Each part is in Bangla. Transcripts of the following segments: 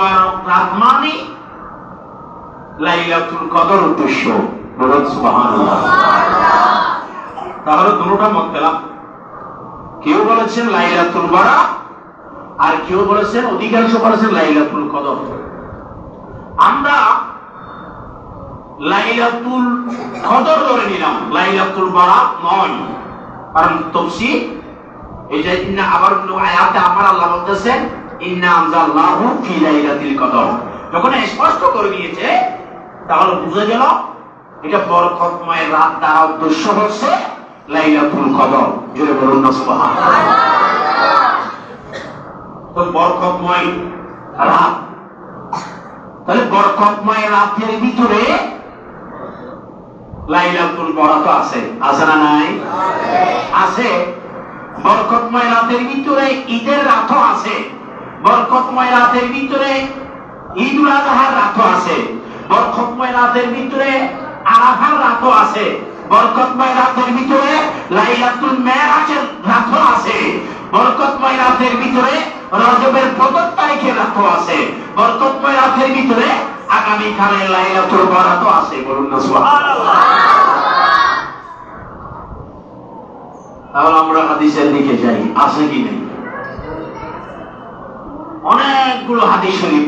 মুবারক রাত মানে লাইলাতুল কদর উদ্দেশ্য। বলুন সুবহানাল্লাহ। তাহলে দুটোটা মত পেলাম। কেউ বলেছেন লাইলাতুল বরাত, আর কেউ বলেছেন, অধিকাংশ বলেছেন লাইলাতুল কদর। আমরা লাইলাতুল কদর ধরে নিলাম, লাইলাতুল বরাত নয়। কারণ তাফসীর এই যে ইন্না, আবার আয়াতে আমার আল্লাহ বলতেছেন ইন্না আনজালনাহু ফি লাইলাতুল কদর, যখন স্পষ্ট করে দিয়েছে তাহলে বুঝে গেল এটা বরকতময় রাত দ্বারা উদ্দেশ্য হচ্ছে লাইলাতুল কদর। জোরে বলুন না সুবহানাল্লাহ। তো বরকতময় রাত, তাহলে বরকতময় রাতের ভিতরে লাইলাতুল বরাত আছে, আছে না নাই? আছে। বরকতময় রাতের ভিতরে ঈদের রাতও আছে, বরকতময় রাতের ভিতরে ঈদুল আযহার রাতও আছে, বরকতময় রাতের ভিতরে আরাফার রাতও আছে, বরকতময় রাতের ভিতরে লাইলাতুল মেরাজের রাতও আছে, বরকতময় রাতের ভিতরে রজবের ১ম তারিখের রাতও আছে, বরকতময় রাতের ভিতরে আগামী কালের লাইলাতুল বরাতও আছে। বলুন না সুবহানাল্লাহ। তাহলে আমরা হাদিসের দিকে যাই, আছে কি নেই? অনেকগুলো হাদিস শরীফ,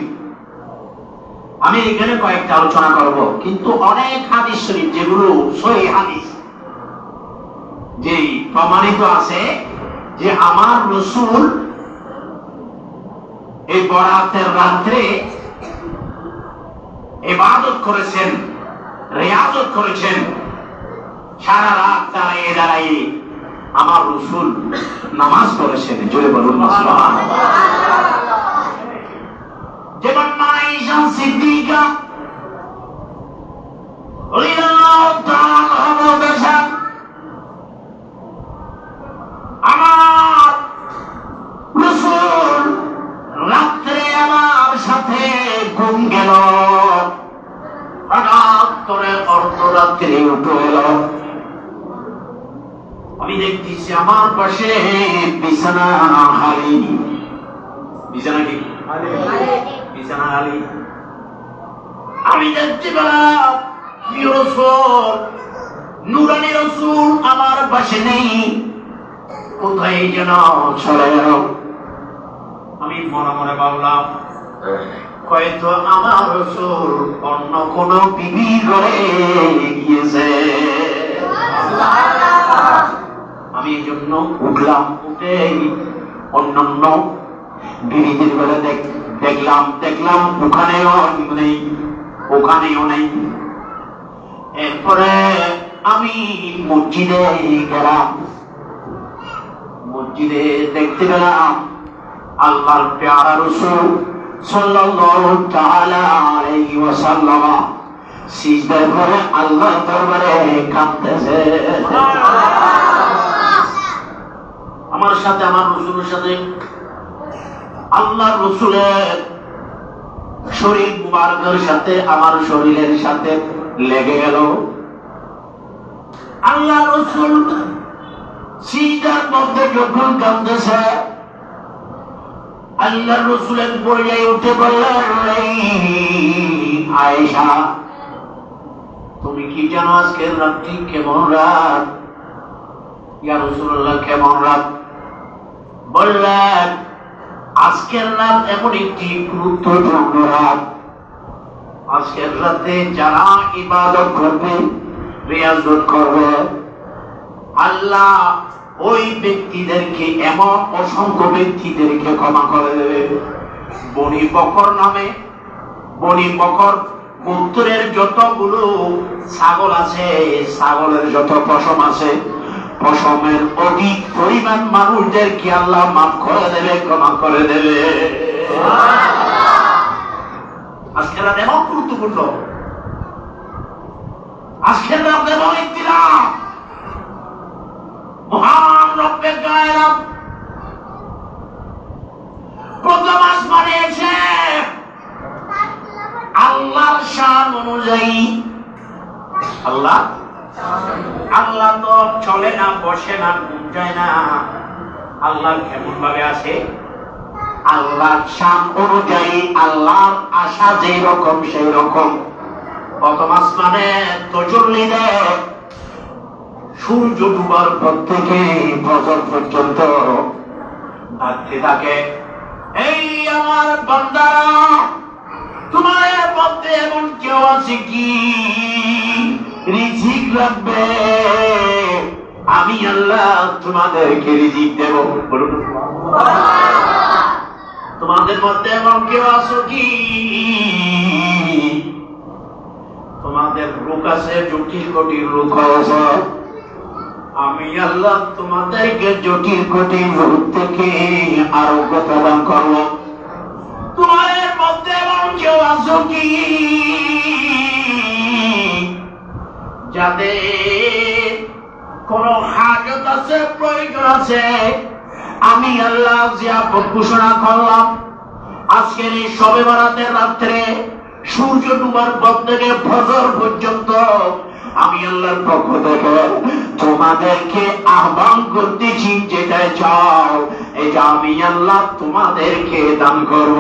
আমি এখানে কয়েকটা আলোচনা করব, কিন্তু অনেক হাদিস শরীফ যেগুলো সহিহ হাদিস, যে প্রমাণিত আছে যে আমার রাসূল এই বরাতের রাত্রে ইবাদত করেছেন, রিয়াজত করেছেন, সারা রাত দাঁড়িয়ে দাঁড়িয়ে আমার রাসূল নামাজ পড়েছেন। জোরে বলুন না সুবহানাল্লাহ। যেমন আয়েশা সিদ্দিকা রাদিয়াল্লাহু তাআলা আনহা বলেছেন, আমার রাসূল রাত্রে আমার সাথে ঘুম গেল, হঠাৎ করে অর্ধরাত্রে উঠে এলো, আমি দেখতেছি আমার পাশে বিছানা হালি, বিছানা কি বিছানা হালি, আমি দেখতে পেলাম রাসূল, নূরানী রাসূল আমার পাশে নেই, কোথায় যেন চলে গেল। আমি মনে মনে ভাবলাম হয়তো আমার রাসূল অন্য কোন বিবি ঘরে গিয়েছে। আমি এই জন্য উঠলাম, উঠে অন্যান্য বিবিদের ঘরে দেখলাম ওখানেও নেই, ওখানেও নেই। এরপরে আমি মসজিদে গেলাম, মসজিদে দেখতে পেলাম আল্লাহর প্যারা রাসূল সাল্লাল্লাহু তাআলা আলাইহি ওয়াসাল্লাম সিজদায় পড়ে আল্লাহর দরবারে কাঁদতেছে। আমার সাথে, আমার রাসূলের সাথে আল্লাহর রাসূলের শরীর মুবারকের সাথে আমার শরীরের সাথে লেগে গেল। আল্লাহর রাসূল সিজদার মধ্যে যখন কাঁদতেছে, আল্লাহর রাসূলের পর্যায়ে উঠে বললেন, আয়েশা তুমি কি জানো আজকের রাতটি কেমন রাত? ইয়া রাসূলুল্লাহ কেমন রাত? বললেন আজকের রাত এমন একটি গুরুত্বপূর্ণ রাত, আজকের রাতে যারা ইবাদত করবে, রিয়াজত করবে, আল্লাহ ওই ব্যক্তিদেরকে, এমন অসংখ্য ব্যক্তিদেরকে ক্ষমা করে দেবে। বনি বকর নামে, বনি বকর গোত্রের যতগুলো ছাগল আছে, ছাগলের যত পশম আছে, পশমের অধিক পরিমাণ মানুষদেরকে আল্লাহ মাফ করে দেবে, ক্ষমা করে দেবে। আজকের রাত এমন গুরুত্বপূর্ণ, আজকের রাত এমন একটি রাত, মহান রব্বে কায়নাত প্রথম আসমানে এসে আল্লাহর শান অনুযায়ী, আল্লাহ তো চলে না, বসে না, ঘুম যায় না, আল্লাহ কেমন ভাবে আছে? আল্লাহর শান অনুযায়ী আল্লাহর আশা যেই রকম সেই রকম। প্রথম আসমানে তজল্লি দেয় সূর্য ডুবার পর থেকে ফজর পর্যন্ত ডাকতে থাকে, এই আমার বান্দারা, তোমার মধ্যে এমন কেউ আছে কি রিজিক লাগবে? আমি আল্লাহ তোমাদেরকে রিজিক দেব। তোমাদের মধ্যে এমন কেউ আছো কি তোমাদের রোগ আছে, জটিল কঠিন রোগ আছে, আমি আল্লাহ তোমাদেরকে জটিল কঠিন রোগ থেকে আরোগ্য প্রদান করব। তোমাদের মধ্যে এমন কেউ আছো কি যাদের কোন হাজত আছে, প্রয়োজন আছে, আমি আল্লাহ জিয়াপত ঘোষণা করলাম আজকের এই শবে বরাতের রাত্রে সূর্য ডুবার পর থেকে ফজর পর্যন্ত আমি আল্লাহর পক্ষ থেকে তোমাদেরকে আহ্বান করতেছি, যেটাই চাও এটা আমি আল্লাহ তোমাদেরকে দান করব।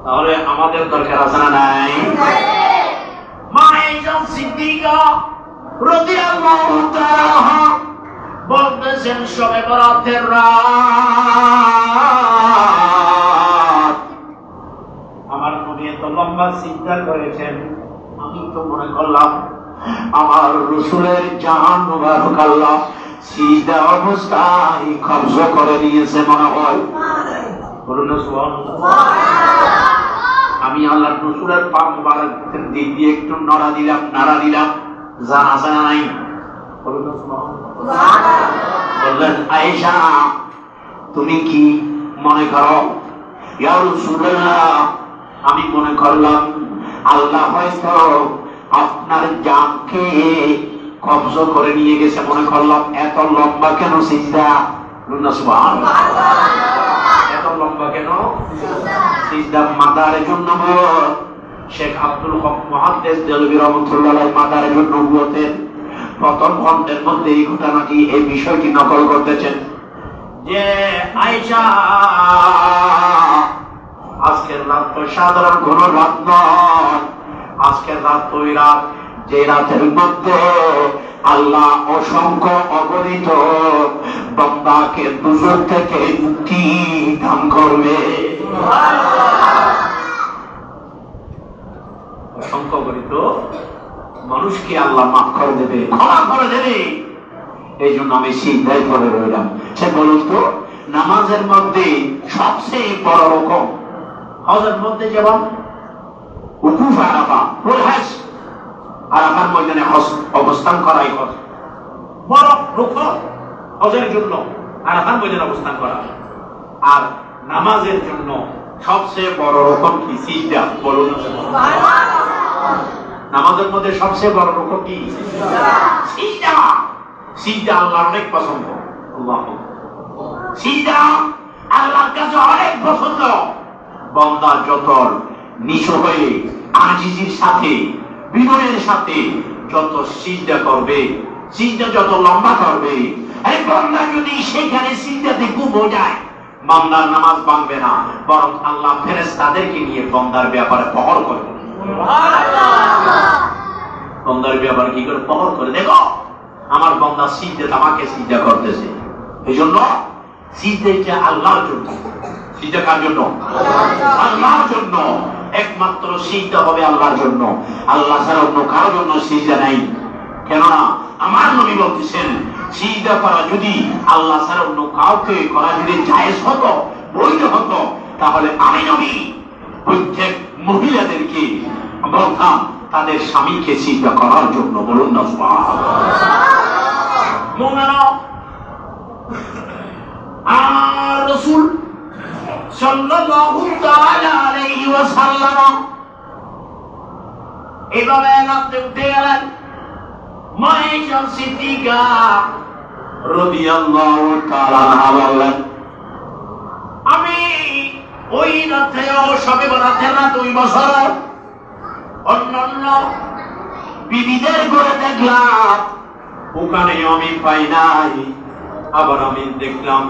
তাহলে আমাদের দরকার আছে না নাই? মা আয়েশা সিদ্দিকা রাদিয়াল্লাহু তাআলা বলতেছেন শবে বরাতের রাত আমার নবী এত লম্বা চিন্তা করেছেন, আমি তো মনে করলাম আমার রাসূলের জান মুবারক আল্লাহ সিজদা অবস্থায় কবজা করে নিয়েছে মনে হয়। বলুন না সুবহানাল্লাহ। আমি আল্লাহর রাসূলের পা মুবারকের দিক দিয়ে একটু নাড়া দিলাম জান আছে না নাই? বলুন না সুবহানাল্লাহ। বললেন আয়েশা তুমি কি মনে করো? ইয়া রাসূলুল্লাহ আমি মনে করলাম আল্লাহ হয়তো আপনার জানকে কবজা করে নিয়ে গেছে, মনে করলাম এত লম্বা কেন সিজদা? বলুন না সুবহানাল্লাহ। এত লম্বা কেন সিজদা? মাদারের জন্য শেখ আব্দুল হক মুহাদ্দিস দেলভী রাহমাতুল্লাহ আলাইহি মাদারের জন্য নবুয়তের প্রথম খণ্ডের মধ্যে এই ঘটনাটি, এই বিষয়টি নকল করতেছেন যে আয়েশা আজকের রাত তো সাধারণ কোন রাত নয়, আজকের রাত ওই রাত যে রাতের মধ্যে আল্লাহ অসংখ্য অগণিত বান্দাকে দুজক থেকে মুক্তি দান করবে। অসংখ্য অগণিত মানুষকে আল্লাহ মাফ করে দেবে, ক্ষমা করে দেবে। এই জন্য আমি সিজদায় পড়ে রইলাম। সে বলুন তো নামাজের মধ্যে সবচেয়ে বড় রকম হজের মধ্যে যেমন উকুফ আরাফা, আরাফার ময়দানে হজ অবস্থান করাই হজ বড় রকম হজের জন্য, আরাফার ময়দানে অবস্থান করা। আর নামাজের জন্য সবচেয়ে বড় রকম কি? সিজদা। বলুন নামাজের মধ্যে সবচেয়ে বড় রকম কি? সিজদা। সিজদা আল্লাহর অনেক পছন্দ। সিজদা আল্লাহর কাছে অনেক পছন্দ। বান্দা যত নিচু হয়ে আজিজির সাথে বিনয়ের সাথে যত সিজদা করবে, সিজদা যত লম্বা করবে, এই বান্দা যদি সেখানে সিজদাতে ডুবে যায়, বান্দার নামাজ ভাঙবে না, বরং আল্লাহ ফেরেশতাদেরকে নিয়ে বান্দার ব্যাপারে পহর করবে। বান্দার ব্যাপারে কি করে পহর করে? দেখো আমার বান্দা সিজদা আমাকে সিজদা করতেছে। এই জন্য সিজদা আল্লাহর জন্য। সিজদা কার জন্য? আল্লাহর জন্য। একমাত্র সিজদা হবে আল্লাহর জন্য, আল্লাহ ছাড়া অন্য কারোর জন্য সিজদা নাই। কেননা আমার নবী বলতেছেন সিজদা করা যদি আল্লাহ ছাড়া অন্য কাউকে করা যদি জায়েজ হতো, বৈধ হতো, তাহলে আমি নবী প্রত্যেক মহিলাদেরকে বলতাম তাদের স্বামীকে সিজদা করার জন্য। বলুন না সুবহানাল্লাহ। আর রাসূল সাল্লাল্লাহু তাআলা আলাইহি ওয়াসাল্লাম এভাবে রাতে উঠে গেলেন। মা আয়েশা সিদ্দিকা রাদিয়াল্লাহু তাআলা আনহা বললেন, আমি ওই রাতে শবে বরাতের রাত ওই বছর অন্যান্য বিবিদের ঘরে দেখলাম ওখানে আমি পাই নাই। আবার আমি দেখলাম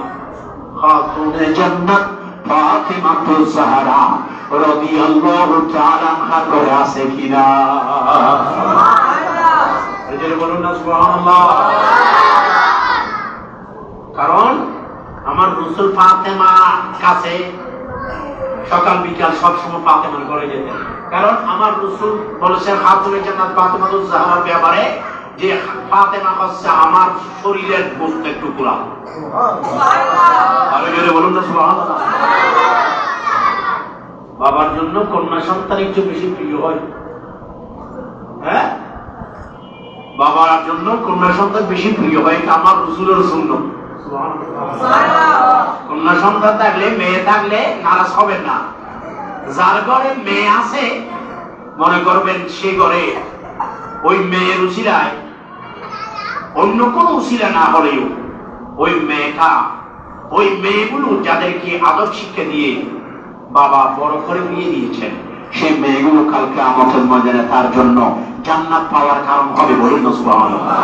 খাতুনে জান্নাত ফাতিমাতুজ জাহরা রাদিয়াল্লাহু তাআলা আনহার ঘরে আছে কিনা? সুবহানাল্লাহ। এজন্য বলুন না সুবহানাল্লাহ। কারণ আমার রাসূল ফাতেমার কাছে সকাল বিকাল সব সময় ফাতেমার ঘরে যেতেন। কারণ আমার রাসূল বলেছেন খাতুনে জান্নাত ফাতিমাতুজ জাহরার ব্যাপারে যে ফাতেমা হচ্ছে আমার শরীরের গোশতের টুকরা। সুবহানাল্লাহ। আরে জোরে বলুন না সুবহানাল্লাহ। বাবার জন্য কন্যা সন্তান একটু বেশি প্রিয় হয়। হ্যাঁ, বাবার জন্য কন্যা সন্তান বেশি প্রিয় হয়, এটা আমার রাসূলের সুন্নাত। সুবহানাল্লাহ। কন্যা সন্তান থাকলে, মেয়ে থাকলে নারাজ হবেন না। যার ঘরে মেয়ে আছে মনে করবেন সে ঘরে ওই মেয়ের উসিলায় অন্য কোন উসিলা না হলেও ওই মেয়েটা, ওই মেয়েগুলো যাদেরকে আদব শিক্ষা দিয়ে বাবা বড় করে বিয়ে দিয়েছেন, সেই মেয়েগুলো কালকে কিয়ামতের ময়দানে তার জন্য জান্নাত পাওয়ার কারণ হবে। বলুন না সুবহানাল্লাহ।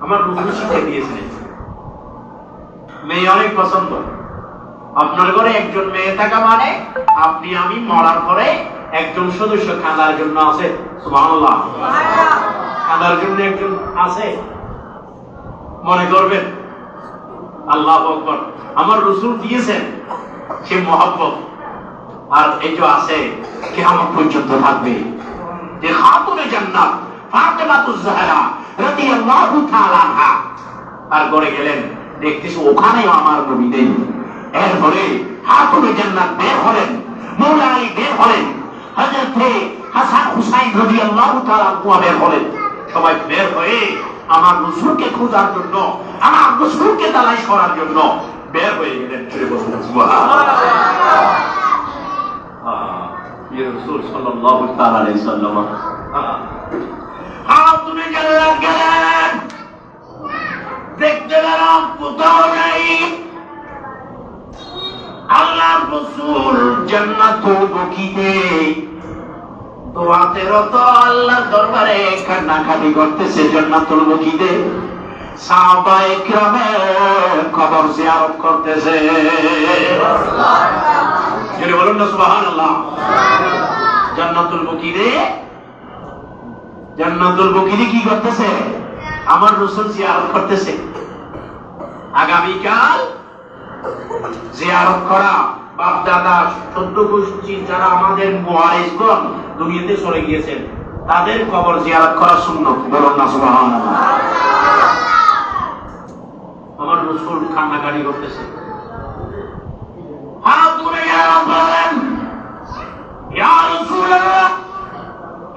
আমার রাসূল শিক্ষা দিয়েছেন মেয়ে অনেক পছন্দ। আপনার ঘরে একজন মেয়ে থাকা মানে আপনি আমি মরার পরে একজন সদস্য খাঁদার জন্য আছে। সুবহানাল্লাহ। খাঁদার জন্য একজন আছে মনে করবেন। আল্লাহু আকবার। আমার রাসূল দিয়েছেন সে মহব্বত, আর এই যে আছে কিয়ামত পর্যন্ত থাকবে যে খাতুনে জান্নাত ফাতিমাতুজ জাহরা রাদিয়াল্লাহু তাআলা আনহা তার ঘরে গেলেন, দেখতেছি ওখানেও আমার নবী নেই। এরপরে খাতুনে জান্নাত বের হলেন, মওলা আলী বের হলেন, হযরত হাসান হুসাইন রাদিয়াল্লাহু তাআলা আনহু বের হলেন। সবাই বের হয়ে আমার রাসূলকে খোঁজার জন্য, আমার রাসূলকে তালাশ করার জন্য বের হয়ে গেলেন। চলে বসলেন সুবহানাল্লাহ। ইয়া রাসূল সাল্লাল্লাহু তাআলা আলাইহি সাল্লাম খাতুনে জান্নাত গেলেন, দেখতে গেলাম কোথাও নাই। আল্লাহর রাসূল জান্নাতুল বাকিতে দোয়াতে রত, আল্লাহর দরবারে কান্নাকাটি করতেছে জান্নাতুল বাকিতে। সাহাবায়ে কিরামের কবর জিয়ারত করতেছে। সুবহানাল্লাহ। জোরে বলুন না সুবহানাল্লাহ। জান্নাতুল বাকিতে, জান্নাতুল বাকিতে কি করতেছে? আমার রাসূল জিয়ারত করতেছে। আগামীকাল জিয়ারত করা বাপ দাদা সদ্য গোষ্ঠী যারা আমাদের মুওয়ারিসগণ দুনিয়াতে চলে গিয়েছেন তাদের কবর জিয়ারত করা সুন্নাত। বলুন না সুবহানাল্লাহ। আমার রাসূল কান্নাকাটি করতেছে। হাত তুলে বলেন, ইয়া রাসূলুল্লাহ,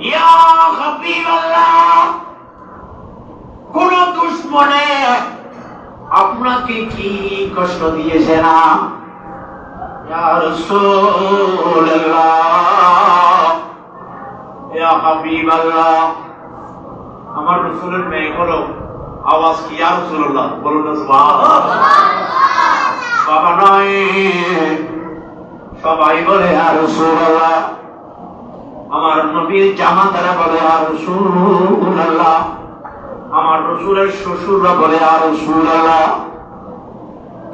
ইয়া হাবিবাল্লাহ, কোন দুশমনে আপনাকে কি কষ্ট দিয়েছে না? ইয়া রাসূলুল্লাহ, ইয়া হাবিবাল্লাহ। আমার রাসূলের মেয়ে বলো আওয়াজ কি ইয়া রাসূলুল্লাহ? বলুন না সুবহানাল্লাহ। বাবা নয়, সবাই বলে ইয়া রাসূলুল্লাহ। আমার নবীর জামাতারা বলে ইয়া রাসূলুল্লাহ। আমার রাসূলের শ্বশুররা বলে ইয়া রাসূলুল্লাহ।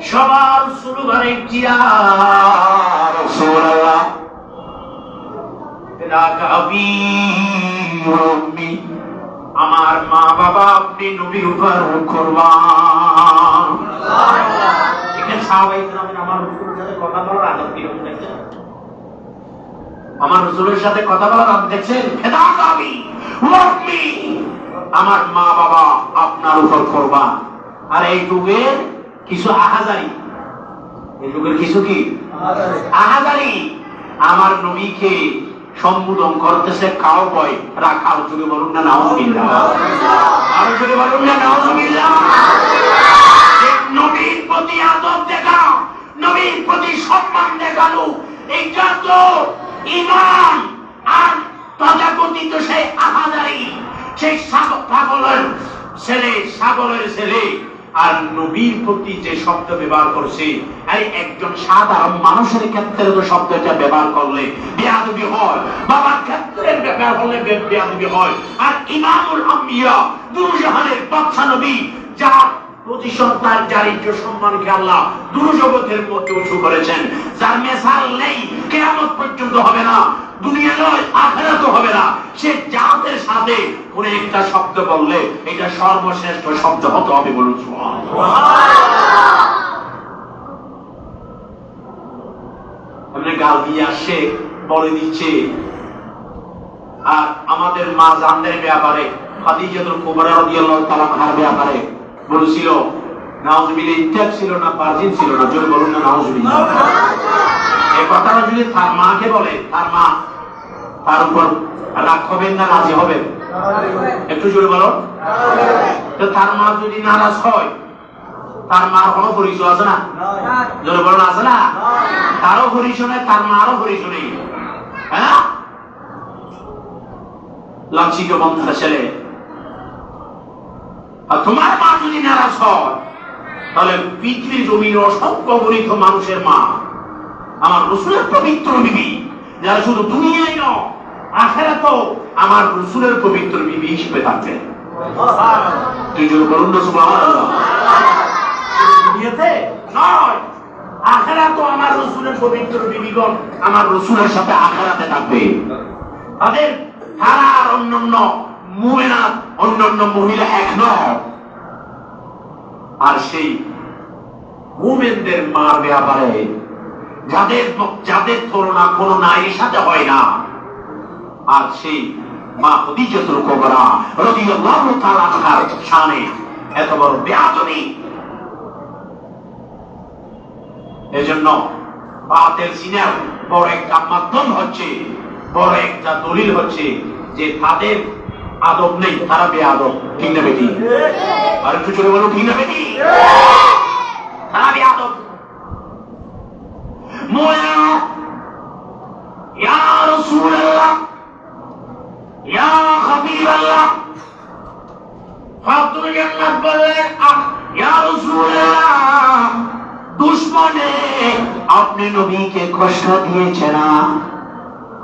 সবার শুরু করে ইয়া রাসূলুল্লাহ। আমার মা বাবা আপনি নবীর উপর কুরবান। এখানে সাহাবায়ে কেরামের আমার রাসূলের সাথে কথা বলার আদব কি দেখছেন? আমার রাসূলের সাথে কথা বলার আদব দেখছেন? ফিদাক আবি ওয়া উম্মি, আমার মা বাবা আপনার উপর কুরবান। আর এই যুগের কিছু আহাজারি, এই যুগের কিছু কি আহাজারি আমার নবীকে সম্বোধন করতেছে কাউবয় রাখাল। যুগে বলুন না নাউজুবিল্লাহ। আরো যুগে বলুন না নাউজুবিল্লাহ। নবীর প্রতি আদব দেখাও, নবীর প্রতি সম্মান দেখানো, এইটা তো ঈমান। আর তথাকথিত সেই আহাজারি, সেই পাগলের ছেলে, সাগরের ছেলে আর নবীর প্রতি যে শব্দ ব্যবহার করছে, আরে একজন সাধারণ মানুষের ক্ষেত্রে তো শব্দটা ব্যবহার করলে বেয়াদবি হয়, বাবার ক্ষেত্রে ব্যবহার করলে বেয়াদবি হয়। আর ইমামুল আম্বিয়া দুরজাহানের বাদশা নবী, যার প্রতিশোধ তার চারিত্র সম্মানকে আল্লাহ দুরজগতের মধ্যে উঁচু করেছেন, যার মেসাল নেই, কিয়ামত পর্যন্ত হবে না, দুনিয়া নয় আখিরাতও হবে না, সে জাতের সাথে কোন একটা শব্দ বললে এটা সর্বশ্রেষ্ঠ শব্দ হতে হবে। বলুন সুবহানাল্লাহ। আপনি গাল দিয়ে আসছে, বলে দিচ্ছে। আর আমাদের মা জানদের ব্যাপারে, খাদিজাতুল কুবরা রাদিয়াল্লাহু তাআলা আনহার ব্যাপারে বলেছিল, নাউজুবিল্লাহ, ইত্তেক ছিল না, পারজিন ছিল না, জোরে বলুন না নাউজুবিল্লাহ। এই কথাটা যদি তার মাকে বলে, তার মা তার উপর রাগ হবেন না রাজি হবেন? একটু জোরে বলো। তো তার মা যদি নারাজ হয়, তার মার কোনো পরিচয় আছে না? জোরে বলুন, আছে না? তারও পরিচয় নেই, তার মারও পরিচয় নেই। হ্যাঁ, লাঞ্ছিত বন্ধার ছেলে। আর তোমার মা যদি নারাজ হয়, তাহলে পৃথিবীর জমির অসংখ্য গণিত মানুষের মা, আমার রাসূলের পবিত্র বিবি, যারা শুধু দুনিয়ায় নয় আখিরাতেও আমার রাসূলের পবিত্র বিবি হিসেবে থাকবে। তুই যদি বলুন না সুবহানাল্লাহ। দুনিয়াতে নয়, আখিরাতেও আমার রাসূলের পবিত্র বিবিগণ আমার রাসূলের সাথে আখিরাতে থাকবে। তাদের তারা আর অন্যান্য মুমিনাত, অন্যান্য মহিলা এক নয়। আর সেই মুমিনদের মার ব্যাপারে, যাদের তুলনা কোনো নারীর সাথে হয় না, আর সেই মা খাদিজাতুল কুবরা রাদিয়াল্লাহু তাআলা আনহার শানে এত বড় বেয়াদবি। এজন্য বাতিল সিনার বড় একটা মাধ্যম হচ্ছে, বড় একটা দলিল হচ্ছে যে তাদের আদব নেই, তারা বেয়াদব। ঠিক না বেটি? আর একটু জোরে বলো, ঠিক না বেটি? তারা বেয়াদব। মোয়া ইয়া রাসূলুল্লাহ, ইয়া হাবিবাল্লাহ, ফাতুল জান্নাত বললেন, ইয়া রাসূলুল্লাহ, দুশমনে আপনি নবীকে কষ্ট দিয়েছে না?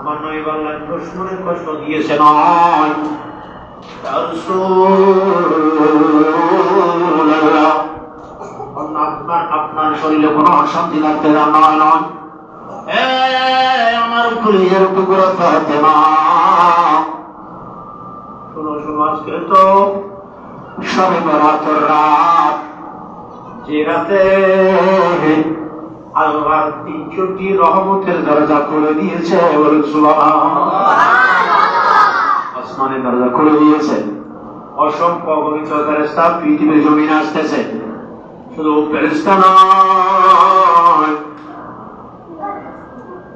আমার নবী বললেন, দুশমনে কষ্ট দিয়েছে নয়, ইয়া রাসূলুল্লাহ, আপনার শরীরে কোনো অশান্তি লাগতে না? নয়। আমার কলিজার টুকরো ফাতেমা, শোনো, আজকে তো শবে বরাতের রাত, যে রাতে আল্লাহ 3টি রহমতের দরজা খুলে দিয়েছে। বলুন সুবহানাল্লাহ। আসমানের দরজা খুলে দিয়েছে, অসংখ্য অগণিত ফেরেশতা পৃথিবীর জমিনে আসতেছে। শুধু ফেরেশতা নয়,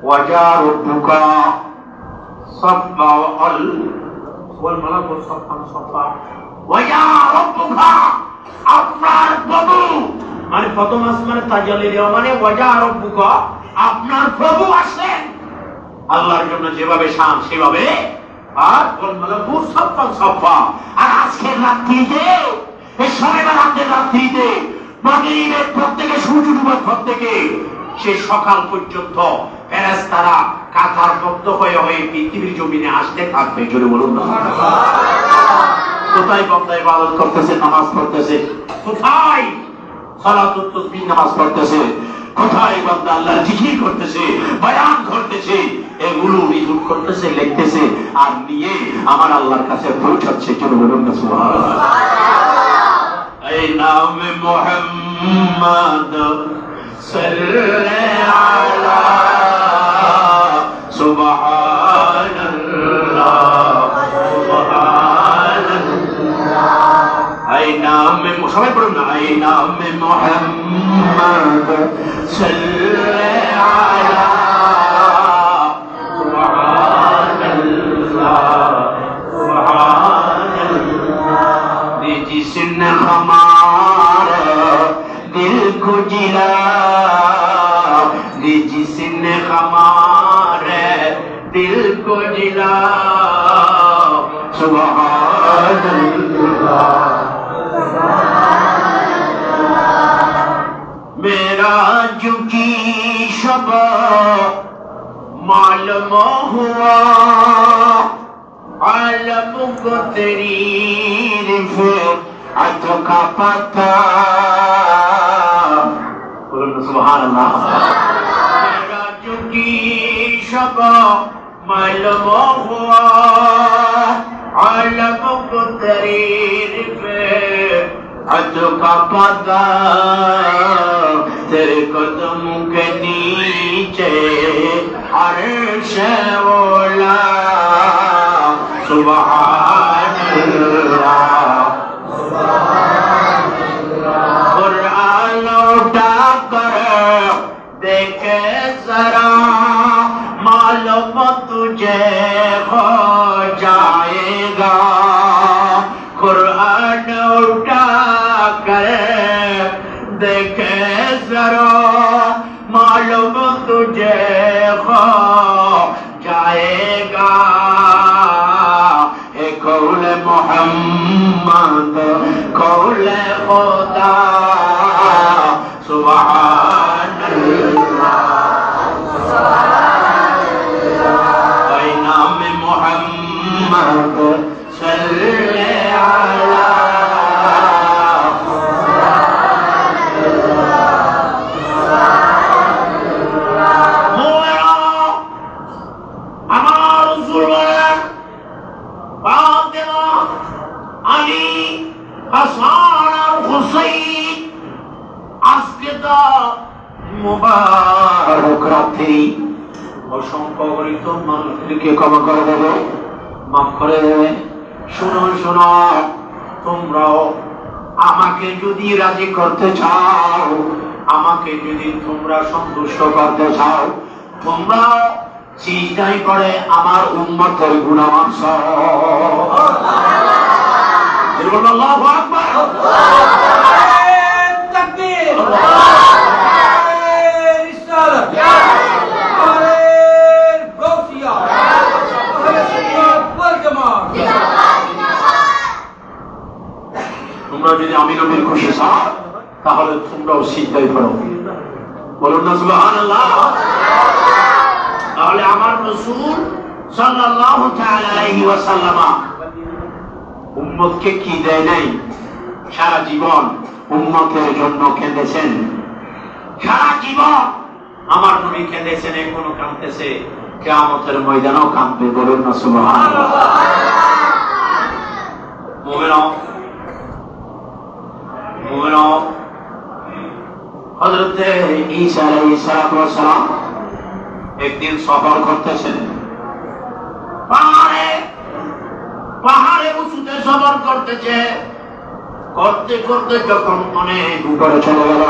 ওয়াজা রব্বুকা সাফা ওয়াল মালাকু সাফান সাফা, ওয়াজা রব্বুকা, আপনার প্রভু, মানে প্রথম আসমানে তাজালি দেওয়া, মানে ওয়াজা রব্বুকা, আপনার প্রভু আসেন। আল্লাহর জন্য যেভাবে শান সেভাবে, আর ওয়াল মালাকু সাফান সাফা। আর আজকের রাত্রিতে, এই শবে বরাতের রাত্রিতে, মাগরিবের পর থেকে সূর্য ডুবার পর থেকে সে সকাল পর্যন্ত ফেরেশতারা কাতারবদ্ধ হয়ে পৃথিবীর জমিনে আসতে থাকবে। জোরে বলুন না। কোথায় বান্দা ইবাদত করতেছে, নামাজ পড়তেছে? কোথায় সালাতুত তাসবিহ নামাজ পড়তেছে? কোথায় বান্দা আল্লাহর জিকির করতেছে, বয়ান করতেছে? এগুলো রিজুক করতেছে, লিখতেছে, আর নিয়ে আমার আল্লাহর কাছে পৌঁছাচ্ছে। জোরে বলুন না সুবহানাল্লাহ। এই নামে মুহাম্মদ সাল্লাল্লাহু আলা সুবহানাল্লাহ, সুবহানাল্লাহ। এই নামে, সবাই পড়ুন না, এই নামে মুহাম্মদ সাল্লাল্লাহু আলা সুবহানাল্লাহ, সুবহানাল্লাহ। जिसने हमारे दिल को जिला, जिसने हमारे दिल को जिला, सुभान अल्लाह। मेरा झुकी शब मालूम हुआ आलम को तेरी रिफ़अत का पता। बोलो सुभान अल्लाह। मेरा झुकी शब मालूम हुआ आलम को तेरी रिफ़अत का पता। तेरे कदम के नीचे अर्श ओला सुभान अल्लाह। कुरान उठा कर देखे जरा मालूम तुझे हो जाएगा। कुरान उठा कर देखे जरा मालूम तुझे हो जाएगा। ए कौल मोहम्मद कौल खुदा सुभान अल्लाह। ऐ नाम मोहम्मद सल्ले अला মুবারক রাত্রি অসংখ্য গরিত মানুষকে ক্ষমা করে দেবে, মাফ করে দেবে। শোনো শোনো, তোমরাও আমাকে যদি রাজি করতে চাও, আমাকে যদি তোমরা সন্তুষ্ট করতে চাও, তোমরাও সিজদায় পড়ে আমার উম্মতের গুনাহ মাফ করো। আল্লাহু আকবার। তাকবীর। তোমরা যদি আমি নবীর খুশি চাও তাহলে তোমরাও সিজদায় পড়ো। বলুন না সুবহানাল্লাহ। তাহলে আমার রাসূল সাল্লাল্লাহু তাআলা আলাইহি ওয়াসাল্লাম উম্মতকে কি দেয় নাই? সারা জীবন উম্মতের জন্য কেঁদেছেন। সারা জীবন আমার নবী কেঁদেছেন, এখনো কাঁদতেছে, কিয়ামতের ময়দানেও কাঁদবে। বলুন না সুবহানাল্লাহ। মুমিনও হযরত ঈসা আলাইহিস সালাম একদিন সফর করতেছেন, পাহাড়ে উঁচুতে সফর করতেছে। করতে করতে যখন অনেক উপরে চলে গেল,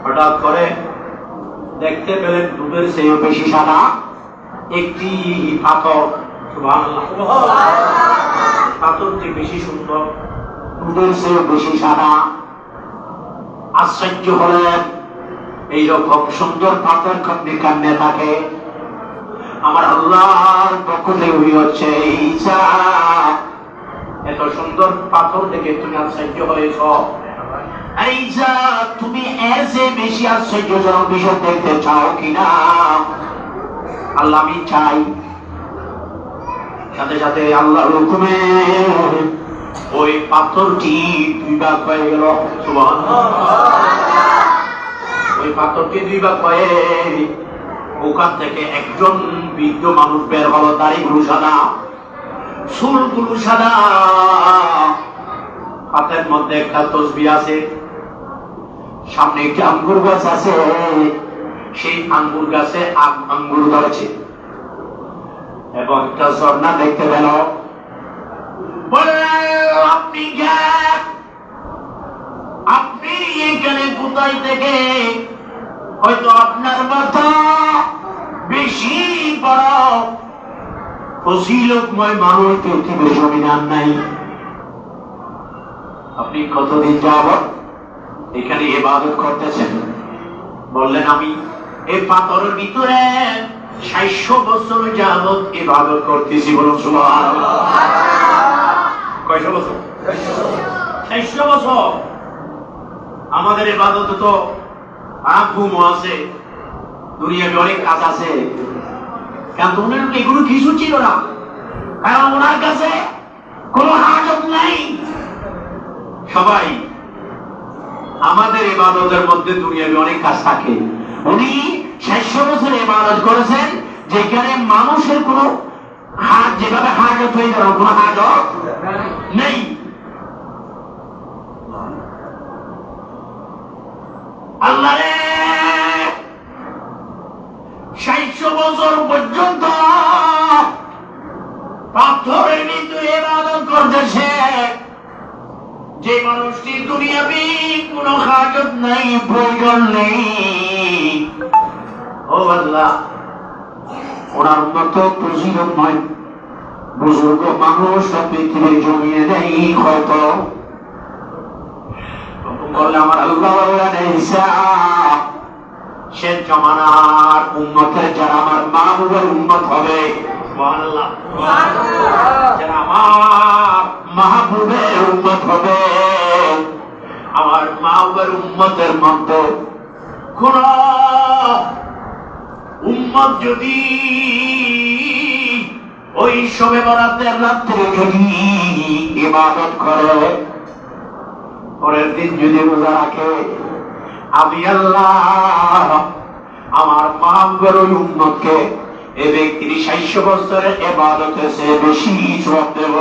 হঠাৎ করে দেখতে পেলেন ডুবের চেয়েও বেশি সাদা একটি পাথর। সুবহানাল্লাহ। পাথরটি বেশি সুন্দর, ডুবের চেয়েও বেশি সাদা। আশ্চর্য হলেন, এইরকম সুন্দর পাথর কেমনে থাকে? আমার আল্লাহর পক্ষ থেকে হচ্ছে, ঈসা এত সুন্দর পাথর দেখে তুমি আশ্চর্য হয়েছ। ঈসা, তুমি এর চেয়ে বেশি আশ্চর্যজনক বিষয় দেখতে চাও কিনা? আল্লাহ, আমি চাই। সাথে সাথে আল্লাহর হুকুমে ওই পাথরটি দুই ভাগ হয়ে গেল। সুবহানাল্লাহ। ওই পাথরটি দুই ভাগ হয়ে ওখান থেকে একজন বৃদ্ধ মানুষ বের হলো। দাড়িগুলো সাদা, চুলগুলো সাদা, হাতের মধ্যে একটা তসবিহ আছে, সামনে একটি আঙ্গুর গাছ আছে, সেই আঙ্গুর গাছে আঙ্গুর ধরেছে এবং একটা ঝর্ণা দেখতে পেল। আপনি আপনি এখানে কোথায় থেকে? হয়তো আপনার মাথা বেশি বড় ফজিলতময় মানুষ পৃথিবীর জমিন নাই। আপনি কতদিন যাবত এখানে ইবাদত করতেছেন? বললেন, আমি এই পাথরের ভিতরে ৬০০ বছর যাবত ইবাদত করতেছি। বলুন সুবহানাল্লাহ। কয়শো বছর? ৬০০ বছর। আমাদের ইবাদত তো ঘুমও আছে, দুনিয়াতে অনেক কাজ আছে, কিন্তু ওনার এগুলো কিছু ছিল না, কারণ ওনার কাছে কোনো হাজত নাই। সবাই আমাদের ইবাদতের মধ্যে দুনিয়াতে অনেক কাজ থাকে, উনি 600 বছর ইবাদত করেছেন যেখানে মানুষের কোনো হাত যেভাবে হাজত হয়ে গেল কোনো হাজত নেই। আল্লাহ রে 600 বছর পর্যন্ত পাথরের ভিতরে ইবাদত করতেছে, যে মানুষটি দুনিয়াবি কোনো হাজত নাই, প্রয়োজন নেই। ও আল্লাহ, ওনার মতো বুজুর্গ নয়, বুজুর্গ মানুষ পৃথিবীর জমিয়ে নেই হয়তো। বললে আমার আল্লাহ সে জমানার উম্মতের যারা আমার মাহবুবের উম্মত হবে, যারা আমার মাহবুবের উম্মত হবে, আমার মাহবুবের উম্মতের মধ্যে কোন উম্মত যদি ওই শবে বরাতের রাত্রে যদি ইবাদত করে, পরের দিন যদি রোজা রাখে, আমি আল্লাহ আমার মাহবুবের ওই উম্মতকে এ ব্যক্তির 600 বছরের ইবাদতে সে বেশি সওয়াব দেব।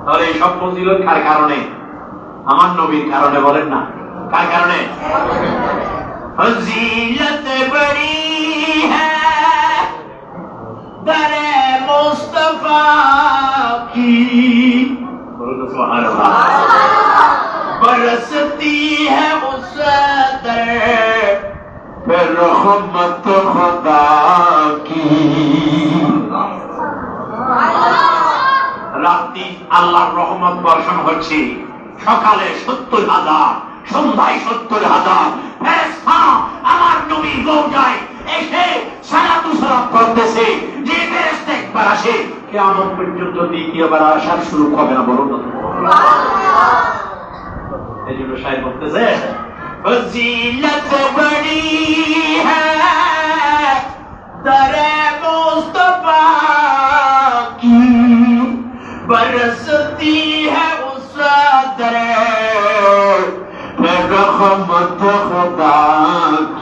তাহলে এই সব ফজিলত কার কারণে? আমার নবীর কারণে। বলেন না কার কারণে? ফজিলত বড়ি হ্যায় দরে মুস্তাফা কি, সুবহানাল্লাহ, বরসতি হ্যায় উস দর पे रहमत खुदा की। রাত্রি আল্লাহর রহমত বর্ষণ হচ্ছে, সকালে 70,000, সন্ধ্যায় 70,000 ফেরেশতা আমার নবীর রওজায় এসে সালাতু সালাম করতেছে। যে ফেরেশতা একবার আসে, কিয়ামত পর্যন্ত দ্বিতীয়বার আসার সুযোগ হবে না। বলুন না সুবহানাল্লাহ। এই জন্য শায়ের বলতেছে ফজিলত বড়ি হ্যায় দরে মুস্তাফা কি, बरसती है उस दरे पे रहमत खुदा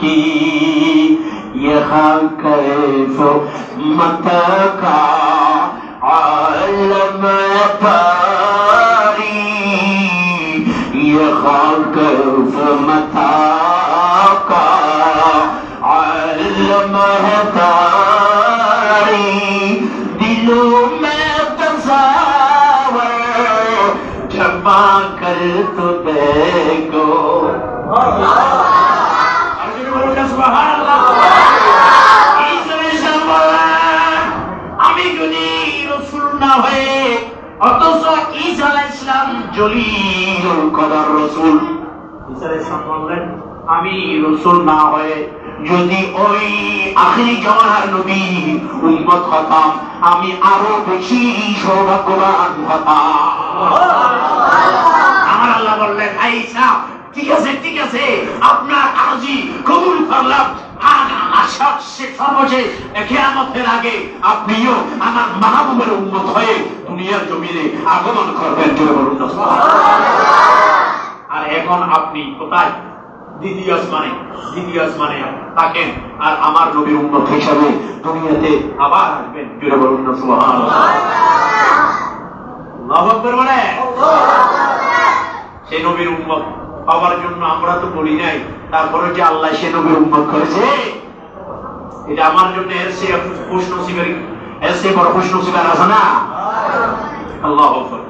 की, यहाँ कैफ मत का आलम तारी, यहाँ कैफ मत का आलम तारी, दिलों में क्षमा कर तो देखो। আমি যদি রসুল না হয়ে, অথচ ঈসা আলাইহিস সালাম জলিলুল কদর রসুল, ঈসা আলাইহিস সালাম বললেন আমি রসুল না হয়ে যদি ওই আখিরি জামানার নবী উম্মত হতাম, আমি আরো বেশি সৌভাগ্যবান হতাম। আমার আল্লাহ বললেন আয়েশা ঠিক আছে ঠিক আছে, আপনার আরজি কবুল করলাম, সর্বশেষ কিয়ামতের আগে আপনিও আমার মাহবুবের উম্মত হয়ে দুনিয়ার জমিনে আগমন করবেন। বলুন না সুবহানাল্লাহ। আর এখন আপনি কোথায়? দ্বিতীয় আসমানে থাকেন, আর আমার নবীর উম্মত হিসাবে দুনিয়াতে আবার আসবেন। জোরে বলুন না সুবহানাল্লাহ। আল্লাহু আকবার বলে। সেই নবীর উম্মত হওয়ার জন্য আমরা তো বলি নাই, তারপরে যে আল্লাহ সে নবীর উম্মত করেছে, এটা আমার জন্য এর চেয়ে বড় খুশনসিব আর আছে না? আল্লাহু আকবার।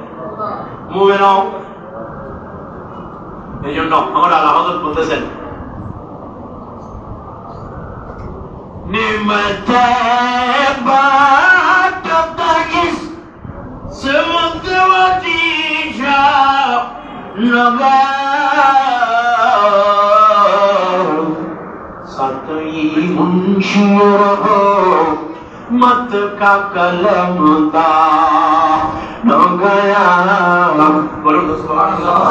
মুমিনও এই জন্য আমার আল্লাহ হযরত বলতেছেন নিমতে বাত তাকিস সমুদ্রবতী নগা मंशूर हो मत का कलम दा गया बोलो सुभान अल्लाह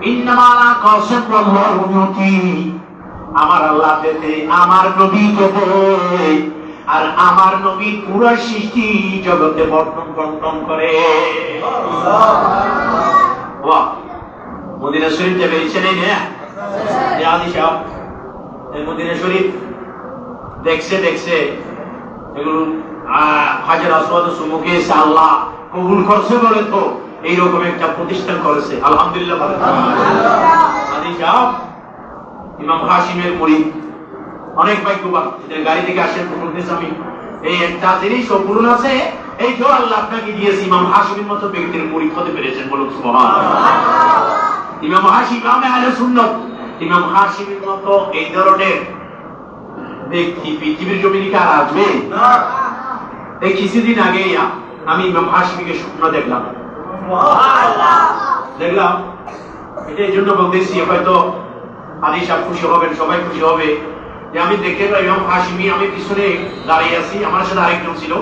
इन्नमा ला कसम अल्लाहु युती আমার আল্লাহ দেতে আমার নবীকে দেয় আর আমার নবী পুরো সৃষ্টি জগতে বর্তন করে বাহ মদিনা শরীফ যাবে ইচ্ছে নেই না আদি সাহেব এই মদিনা শরীফ দেখছে এগুলো হাজার আসওয়াদ সুমুখে এসে আল্লাহ কবুল করছে বলে তো এইরকম একটা প্রতিষ্ঠান করেছে আলহামদুলিল্লাহ আদি সাহেব ইমাম হাশিমের মুরিদ অনেক ভাগ্যবান এদের গাড়ি থেকে আসেন বলতেছে আমি এই একটা জিনিস পূরণ আছে এই তো আল্লাহ আপনাকে দিয়েছে ইমাম হাশিমের মতো ব্যক্তির মুরিদ হতে পেরেছেন বলুন সুবহানাল্লাহ ইমাম হাশিম ইমামে আহলে সুন্নাত ইমাম হাশিমের মতো এই ধরনের ব্যক্তি পৃথিবীর জমিনে আর আসবে না এই কিছুদিন আগে আমি ইমাম হাশিমকে স্বপ্ন দেখলাম এটা এই জন্য বলতেছি হয়তো আদি সাহেব খুশি হবেন সবাই খুশি হবে যে আমি দেখতে পাই ইমাম হাশিমি আমি পিছনে দাঁড়িয়ে আছি আমার সাথে আরেকজন ছিল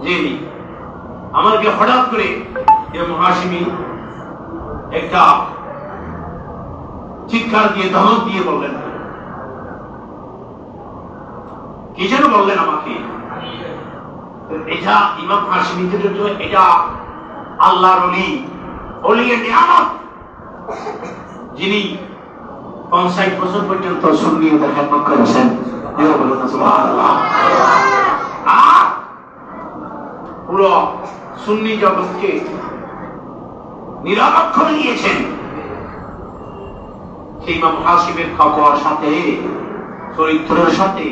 যে আমাকে হঠাৎ করে ইমাম হাশিমি একটা চিৎকার দিয়ে ধমক দিয়ে বললেন কি যেন বললেন আমাকে এটা ইমাম হাশিমিদের জন্য এটা আল্লাহর ওলির নিয়ামত যিনি 50 বছর পর্যন্ত সুন্নিয়তের খেদমত করেছেন বলুন সুবহানাল্লাহ আর পুরো সুন্নি জগৎকে নিরপেক্ষ নিয়েছেন সেই ইমাম হাশিমের খবর সাথে চরিত্রের সাথে